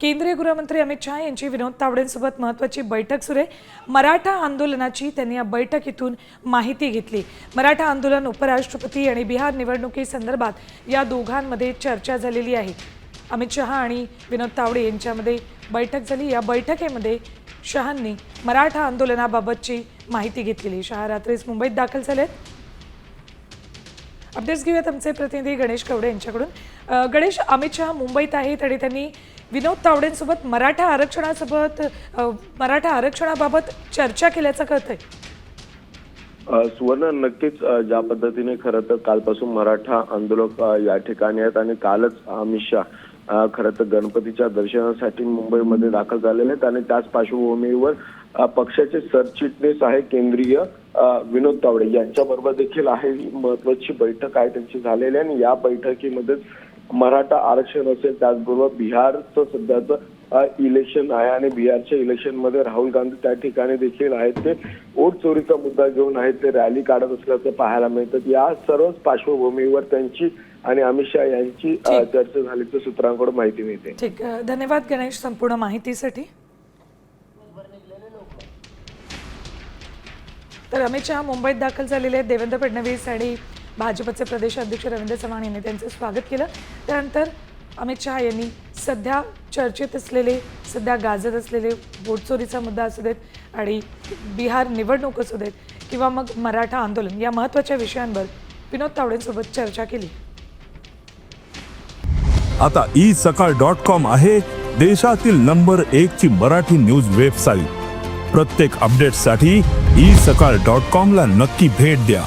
केंद्रीय गृहमंत्री अमित शहा यांची विनोद तावडेंसोबत महत्त्वाची बैठक सुरू आहे। मराठा आंदोलनाची त्यांनी या बैठकीतून माहिती घेतली। मराठा आंदोलन, उपराष्ट्रपती आणि बिहार निवडणुकीसंदर्भात या दोघांमध्ये चर्चा झालेली आहे। अमित शहा आणि विनोद तावडे यांच्यामध्ये बैठक झाली। या बैठकीमध्ये शहांनी मराठा आंदोलनाबाबतची माहिती घेतलेली। शहा रात्रीच मुंबईत दाखल झाले। अपडेट्स घेऊयात आमचे प्रतिनिधी गणेश कवडे यांच्याकडून। गणेश, अमित शहा मुंबईत आहेत आणि त्यांनी विनोद तावडेंसोबत मराठा आरक्षणाबाबत चर्चा केल्याचं कळतंय। सुवर्ण, नक्कीच ज्या पद्धतीने खरं तर कालपासून मराठा आंदोलक या ठिकाणी आहेत आणि कालच अमित शहा खरं तर गणपतीच्या दर्शनासाठी मुंबईमध्ये दाखल झालेले आहेत आणि त्याच पार्श्वभूमीवर पक्षाचे सरचिटणीस आहे केंद्रीय विनोद तावडे यांच्याबरोबर देखील आहे महत्वाची बैठक आहे त्यांची झालेली आहे आणि या बैठकीमध्ये मराठा आरक्षण असेल, त्याचबरोबर बिहारचं सध्याचं इलेक्शन आहे आणि बिहारच्या इलेक्शनमध्ये राहुल गांधी त्या ठिकाणी देखील आहेत। ते वोट चोरीचा मुद्दा घेऊन आहेत, ते रॅली काढत असल्याचं पाहायला मिळतं। या सर्वच पार्श्वभूमीवर त्यांची आणि अमित शहा यांची चर्चा झाल्याचं सूत्रांकडून माहिती मिळते। ठीक, धन्यवाद गणेश संपूर्ण माहितीसाठी। तर अमित शहा मुंबईत दाखल झालेले आहेत। देवेंद्र फडणवीस आणि भाजपचे प्रदेशाध्यक्ष रवींद्र चव्हाण यांनी त्यांचं स्वागत केलं। त्यानंतर अमित शहा यांनी सध्या चर्चेत असलेले, सध्या गाजत असलेले वोट चोरीचा मुद्दा असू देत आणि बिहार निवडणूक असू देत किंवा मग मराठा आंदोलन, या महत्त्वाच्या विषयांवर विनोद तावडेंसोबत चर्चा केली। आता isakal.com आहे देशातील नंबर 1 ची मराठी न्यूज वेबसाईट। प्रत्येक अपडेटसाठी isakal.com ला नक्की भेट द्या।